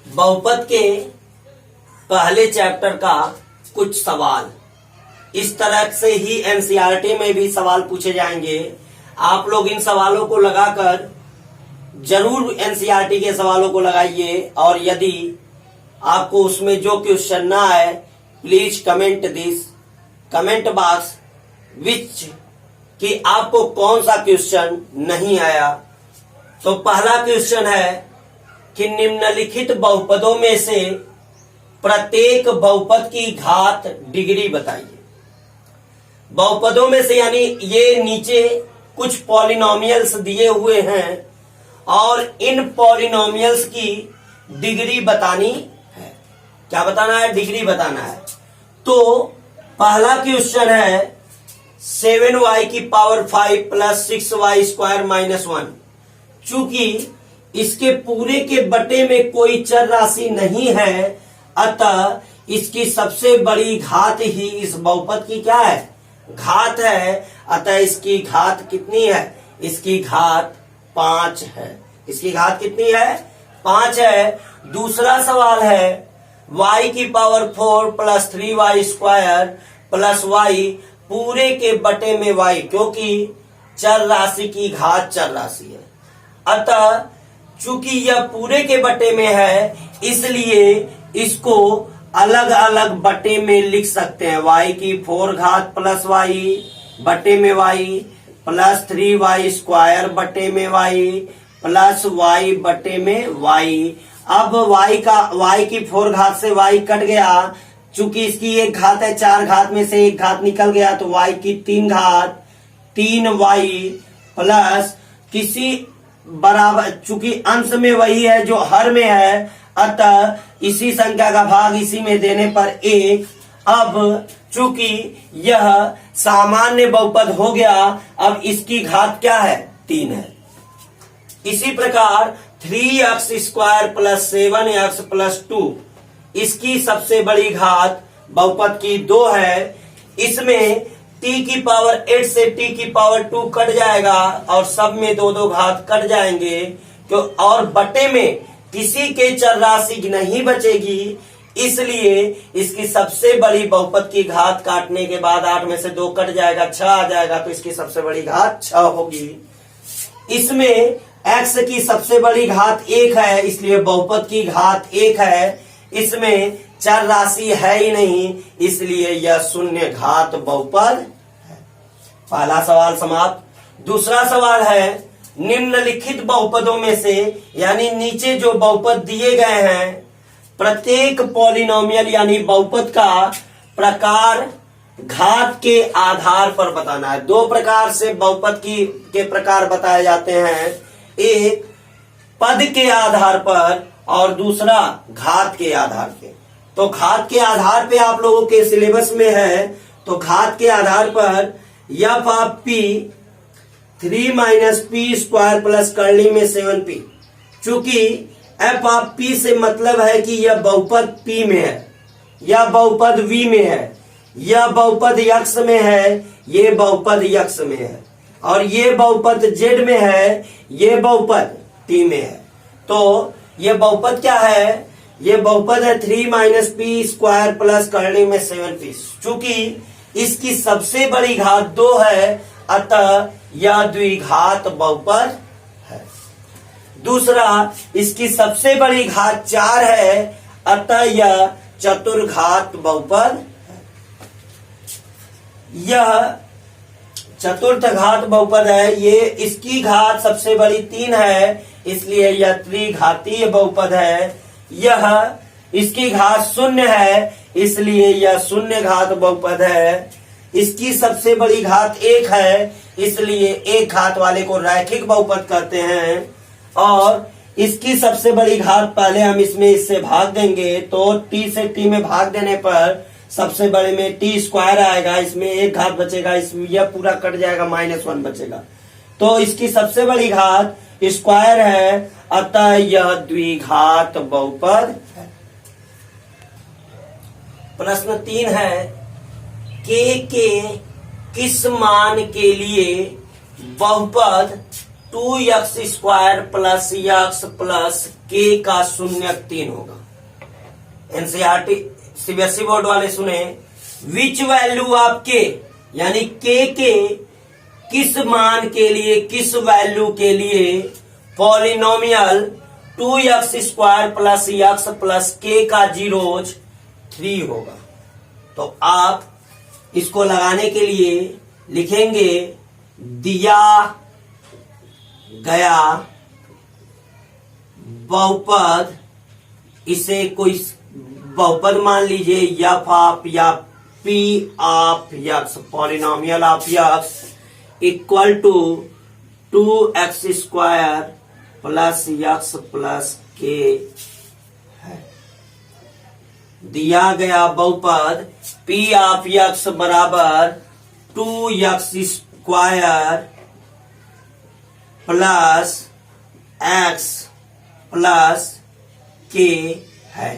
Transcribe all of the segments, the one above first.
बहुपद के पहले चैप्टर का कुछ सवाल। इस तरह से ही एनसीईआरटी में भी सवाल पूछे जाएंगे। आप लोग इन सवालों को लगाकर जरूर एनसीईआरटी के सवालों को लगाइए, और यदि आपको उसमें जो क्वेश्चन ना आए please comment this comment box which कि आपको कौन सा क्वेश्चन नहीं आया। तो पहला क्वेश्चन है कि निम्नलिखित बहुपदों में से प्रत्येक बहुपद की घात डिग्री बताइए। बहुपदों में से यानी ये नीचे कुछ पॉलिनोमियल्स दिए हुए हैं और इन पॉलिनोमियल्स की डिग्री बतानी है। क्या बताना है? डिग्री बताना है। तो पहला क्वेश्चन है 7y⁵ प्लस 6y² -1। चूंकि इसके पूरे के बटे में कोई चर राशि नहीं है, अतः इसकी सबसे बड़ी घात ही इस बहुपद की क्या है? घात है। अतः इसकी घात कितनी है? इसकी घात 5 है। इसकी घात कितनी है? 5 है। दूसरा सवाल है y⁴ plus 3y² plus y पूरे के बटे में y, क्योंकि चर राशि की घात चर राशि है। अतः चूंकि यह पूरे के बटे में है, इसलिए इसको अलग अलग बटे में लिख सकते हैं। y⁴ प्लस y बटे में y प्लस 3y² बटे में y प्लस y बटे में y। अब y⁴ से y कट गया। चूंकि इसकी एक घात है, 4 घात में से एक घात निकल गया, तो y की 3 घात 3y प्लस किसी बराबर, चूंकि अंश में वही है जो हर में है, अतः इसी संख्या का भाग इसी में देने पर 1। अब चूंकि यह सामान्य बहुपद हो गया, अब इसकी घात क्या है? 3 है। इसी प्रकार 3x² प्लस 7x प्लस 2, इसकी सबसे बड़ी घात बहुपद की 2 है। इसमें t⁸ से t⁸ कट जाएगा और सब में 2 घात कट जाएंगे, तो और बटे में किसी के चर राशि नहीं बचेगी, इसलिए इसकी सबसे बड़ी बहुपद की घात काटने के बाद 8 में से 2 कट जाएगा, 6 आ जाएगा, तो इसकी सबसे बड़ी घात 6 होगी। इसमें x की सबसे बड़ी घात 1 है, इसलिए बहुपद की घात 1 है। इसमें चर राशि है ही नहीं, इसलिए यह शून्य घात बहुपद है। पहला सवाल समाप्त। दूसरा सवाल है निम्नलिखित बहुपदों में से, यानी नीचे जो बहुपद दिए गए हैं, प्रत्येक पॉलिनोमियल यानी बहुपद का प्रकार घात के आधार पर बताना है। 2 प्रकार से बहुपद के प्रकार बताए जाते हैं, एक पद के आधार पर और दूसरा घात के आधार पे। तो घात के आधार पे आप लोगों के सिलेबस में है, तो घात के आधार पर f(p) 3 - p² प्लस कर्ली में 7p। चूंकि f(p) से मतलब है कि यह बहुपद p में है, यह बहुपद v में है, यह बहुपद x में है, ये बहुपद x में है, और ये बहुपद z में है, ये बहुपद t में है। तो ये बहुपद क्या है? ये बहुपद है 3 - p² प्लस कर्ली में 7p। चूंकि इसकी सबसे बड़ी घात 2 है, अतः यह द्विघात बहुपद है। दूसरा, इसकी सबसे बड़ी घात 4 है, अतः यह चतुर्घात बहुपद है। यह चतुर्थ घात बहुपद है। ये इसकी घात सबसे बड़ी 3 है, इसलिए यह त्रिघातीय बहुपद है। यह इसकी घात 0 है, इसलिए यह शून्य घात बहुपद है। इसकी सबसे बड़ी घात 1 है, इसलिए एक घात वाले को रैखिक बहुपद कहते हैं। और इसकी सबसे बड़ी घात, पहले हम इसमें इससे भाग देंगे, तो t से t में भाग देने पर सबसे बड़े में t² आएगा, इसमें एक घात बचेगा, इसमें यह पूरा कट जाएगा, -1 बचेगा। तो इसकी सबसे बड़ी घात स्क्वायर है, अतः यह द्विघात बहुपद है। प्रश्न 3 है k के किस मान के लिए बहुपद 2x² प्लस x प्लस के का शून्यक 3 होगा। एनसीईआरटी सीबीएसई बोर्ड वाले सुने, विच वैल्यू ऑफ के, यानी के किस मान के लिए, किस वैल्यू के लिए polynomial 2x² plus x plus के का जीरोज 3 होगा। तो आप इसको लगाने के लिए लिखेंगे दिया गया बहुपद, इसे कोई बहुपद मान लीजिए f ऑफ या p of x, polynomial of x equal to 2x² plus x plus k है। दिया गया बहुपद p ऑफ x बराबर 2x² plus x plus k है।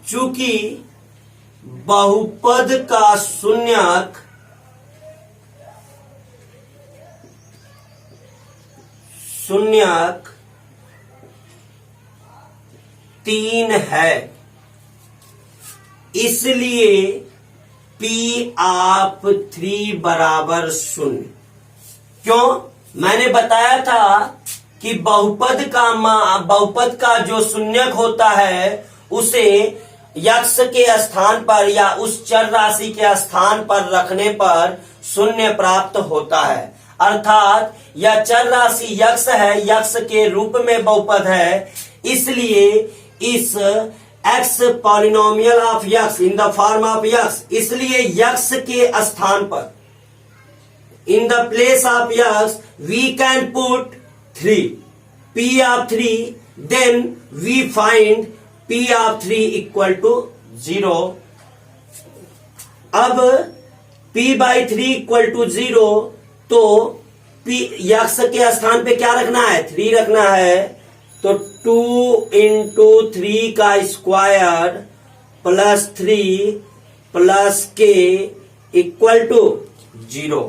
चूंकि बहुपद का शून्यक शून्यक 3 है, इसलिए P ऑफ 3 बराबर 0। क्यों? मैंने बताया था कि बहुपद का जो शून्यक होता है उसे यक्ष के स्थान पर या उस चर राशि के स्थान पर रखने पर शून्य प्राप्त होता है। अर्थात यह चर राशि यक्ष है, यक्ष के रूप में बहुपद है, इसलिए इस x polynomial of x in the form of x, इसलिए यक्ष के स्थान पर in the place of x we can put 3, p of 3, then we find p of 3 equal to 0। अब p by 3 equal to 0, तो p यक्ष के स्थान पे क्या रखना है? 3 रखना है। तो 2 इंटू 3 का स्क्वायर प्लस 3 प्लस के इक्वल टू 0।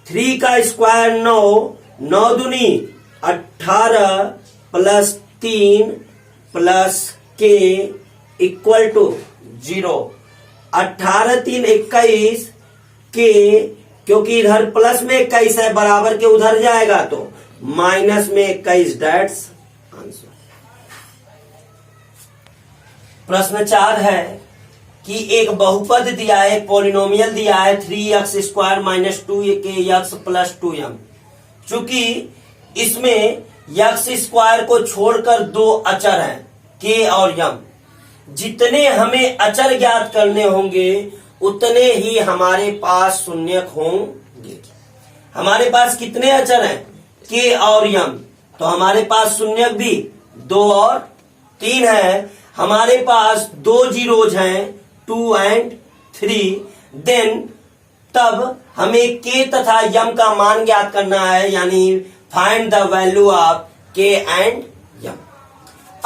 3 का स्क्वायर 9, 9 दूनी 18 प्लस 3 प्लस के इक्वल टू 0। 18 3 21 के, क्योंकि इधर प्लस में 21 है, बराबर के उधर जाएगा तो माइनस में 21, डेट्स आंसर। प्रश्न 4 है कि एक बहुपद दिया है, एक पॉलिनोमियल दिया है 3x² minus 2x plus 2m। चूंकि इसमें x² को छोड़कर 2 अचर हैं k और m, जितने हमें अचर ज्ञात करने होंगे उतने ही हमारे पास शून्यक होंगे। हमारे पास कितने अचर हैं? k और m, तो हमारे पास शून्यक भी 2 और 3 है। हमारे पास 2 जीरोज हैं 2 and 3, देन तब हमें k तथा m का मान ज्ञात करना है, यानी find the value of k and m।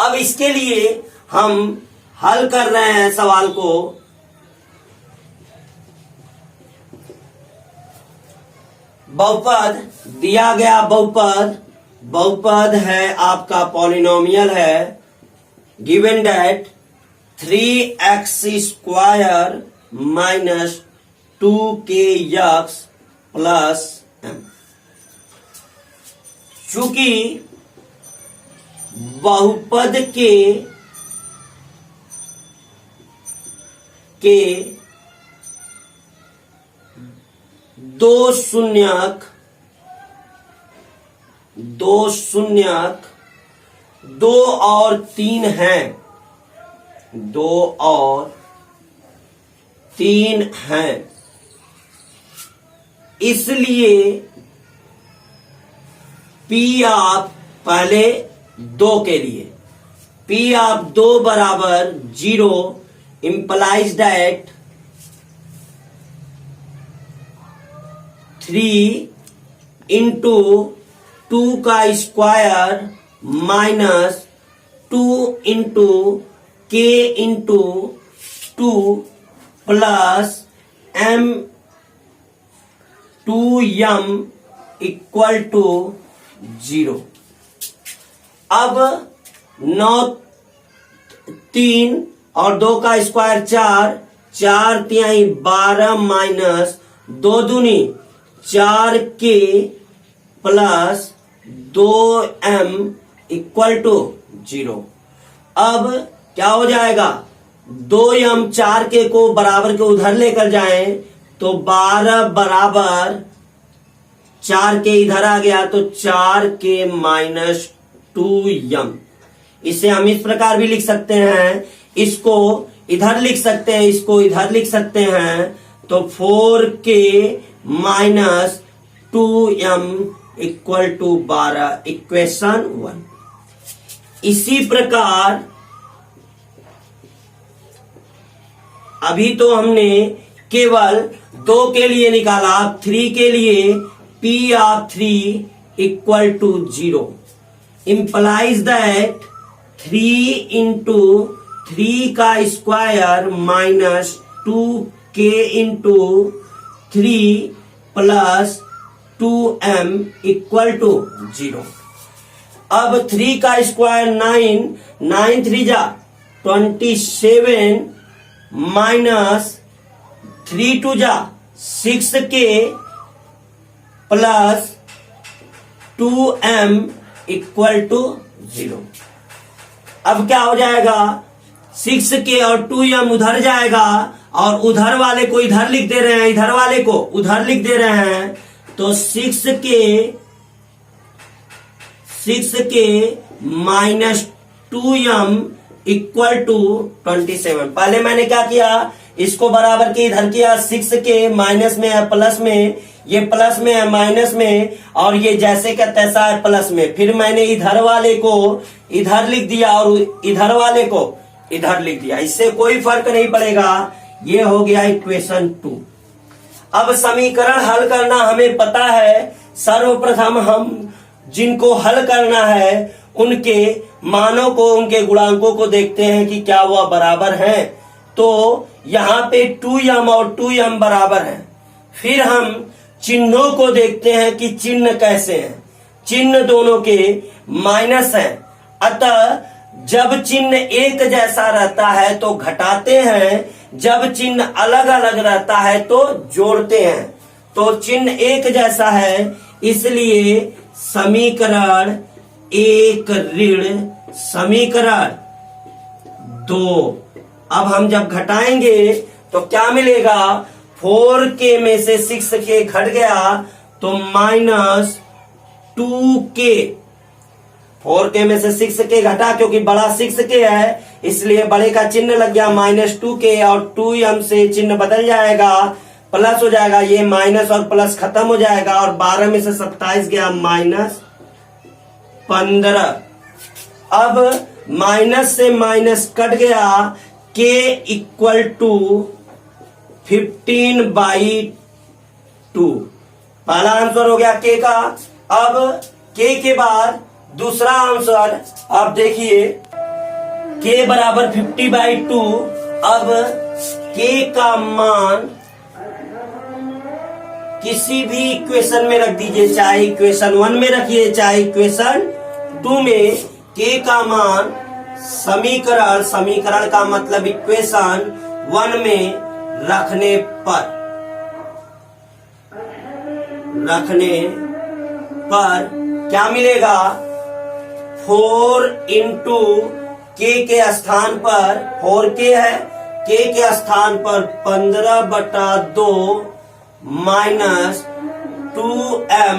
अब इसके लिए हम हल कर रहे हैं सवाल को। बहुपद दिया गया बहुपद है आपका, पॉलिनोमियल है, given that 3x² minus 2kx plus m। चूंकि बहुपद के दो शून्यक 2 और 3 हैं, 2 और 3 हैं, इसलिए P ऑफ पहले 2 के लिए P ऑफ 2 बराबर 0 implies that 3 इंटू 2 का square minus 2 into k into 2 plus m 2m equal to 0। अब 9 3 और 2 का स्क्वायर 4, 4 तिहाई 12 माइनस 2 दूनी 4 के प्लस 2m इक्वल टू 0। अब क्या हो जाएगा, 2m 4 के को बराबर के उधर लेकर जाएं तो 12 बराबर 4 के इधर आ गया तो 4 के माइनस 2m। इसे हम इस प्रकार भी लिख सकते हैं, इसको इधर लिख सकते हैं, इसको इधर लिख सकते हैं, तो 4 के minus 2m equal to 12, equation 1। इसी प्रकार अभी तो हमने केवल 2 के लिए निकाला, 3 के लिए P of 3 equal to 0 implies that 3 into 3 का square minus 2k into 3 plus 2m equal to 0। अब 3 का स्क्वायर 9, 9 3 जा 27 माइनस 3 2 जा 6k plus 2m equal to 0। अब क्या हो जाएगा, 6k और 2m उधर जाएगा और उधर वाले को इधर लिख दे रहे हैं, इधर वाले को उधर लिख दे रहे हैं, तो 6k minus 2m equal to 27। पहले मैंने क्या किया, इसको बराबर के इधर किया, 6k माइनस में है प्लस में, ये प्लस में है माइनस में, और ये जैसे का तैसा है प्लस में। फिर मैंने इधर वाले को इधर लिख दिया और इधर वाले को इधर लिख दिया, इससे कोई फर्क नहीं पड़ेगा। ये हो गया इक्वेशन 2। अब समीकरण हल करना हमें पता है। सर्वप्रथम हम जिनको हल करना है उनके मानों को, उनके गुणांकों को देखते हैं कि क्या वह बराबर हैं। तो यहाँ पे 2m और 2m बराबर हैं। फिर हम चिन्हों को देखते हैं कि चिन्ह कैसे हैं। चिन्ह दोनों के माइनस हैं, अतः जब चिन्ह एक जैसा रहता है तो घटाते हैं, जब चिन्ह अलग अलग रहता है तो जोड़ते हैं। तो चिन्ह एक जैसा है, इसलिए समीकरण 1 ऋण समीकरण 2। अब हम जब घटाएंगे तो क्या मिलेगा, 4k में से 6k घट गया तो माइनस 2k। 4k में से 6k घटा, क्योंकि बड़ा 6k है इसलिए बड़े का चिन्ह लग गया माइनस 2k, और 2m से चिन्ह बदल जाएगा, प्लस हो जाएगा, ये माइनस और प्लस खत्म हो जाएगा, और 12 में से 27 गया माइनस 15। अब माइनस से माइनस कट गया, k इक्वल टू 15/2। पहला आंसर हो गया k का। अब k के बाद दूसरा आंसर आप देखिए, k बराबर 50/2। अब k का मान किसी भी इक्वेशन में रख दीजिए, चाहे इक्वेशन 1 में रखिए चाहे इक्वेशन 2 में। k का मान समीकरण का मतलब इक्वेशन 1 में रखने पर क्या मिलेगा, 4 इंटू k के स्थान पर 4k है, k के स्थान पर 15/2 माइनस 2m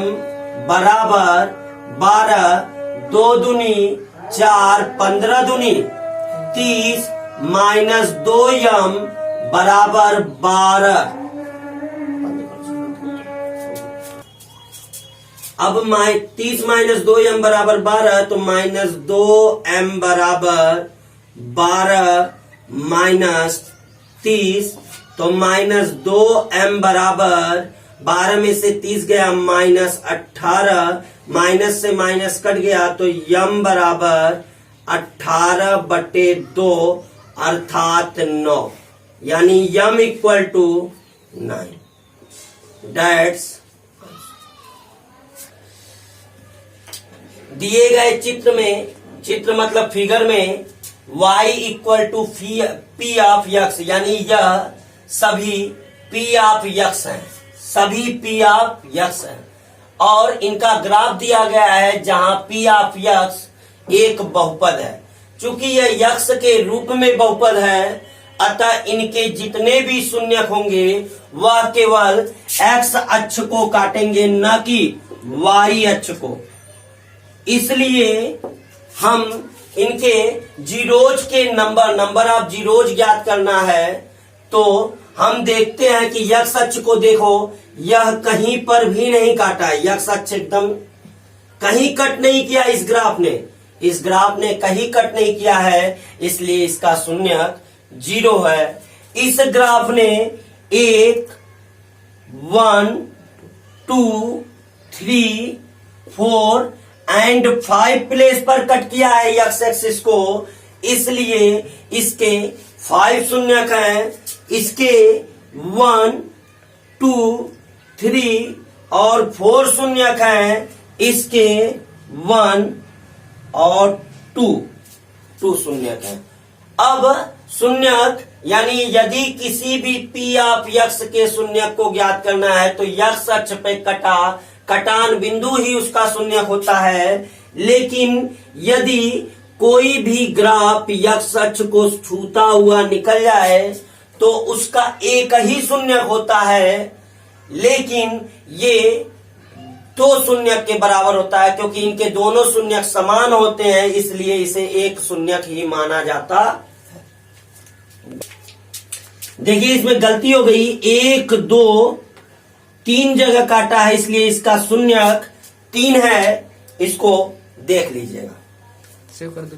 बराबर 12, 2 दूनी 4, 15 दूनी 30 माइनस 2m बराबर 12। अब 30 माइनस 2m बराबर 12, तो माइनस 2m बराबर 12 माइनस 30, तो माइनस 2m बराबर 12 में से 30 गया माइनस 18, माइनस से माइनस कट गया तो m बराबर 18/2 अर्थात 9, यानी m इक्वल टू 9। That's दिए गए चित्र मतलब फिगर में y equal to P of x, यानी यह सभी पी ऑफ यक्स हैं, सभी पी ऑफ यक्स हैं, और इनका ग्राफ दिया गया है जहां पी ऑफ यक्स एक बहुपद है। चूंकि यह यक्स के रूप में बहुपद है, अतः इनके जितने भी शून्यक होंगे वह केवल एक्स अक्ष को काटेंगे, न कि वाई अक्ष को। इसलिए हम इनके जीरोज के नंबर ऑफ जीरोज ज्ञात करना है, तो हम देखते हैं कि यक्स अक्ष को देखो, यह कहीं पर भी नहीं काटा है, यक्स अक्ष एकदम कहीं कट नहीं किया इस ग्राफ ने कहीं कट नहीं किया है, इसलिए इसका शून्यक 0 है। इस ग्राफ ने 1 1 2 3 4 एंड 5 प्लेस पर कट किया है एक्स एक्सिस को, इसलिए इसके 5 शून्यक हैं, इसके 1 2 3 और 4 शून्यक हैं, इसके 1 और 2 शून्यक हैं। अब शून्यक यानी यदि किसी भी पी ऑफ यक्स के शून्यक को ज्ञात करना है तो यक्स अक्ष पे कटान बिंदु ही उसका शून्यक होता है, लेकिन यदि कोई भी ग्राफ यक्स अक्ष को छूता हुआ निकल जाए तो उसका एक ही शून्यक होता है, लेकिन ये 2 शून्यक के बराबर होता है, क्योंकि इनके दोनों शून्यक समान होते हैं, इसलिए इसे एक शून्यक ही माना जाता है। देखिए इसमें गलती हो गई, 1 2 3 जगह काटा है, इसलिए इसका शून्यक 3 है, इसको देख लीजिएगा। सेव कर दो।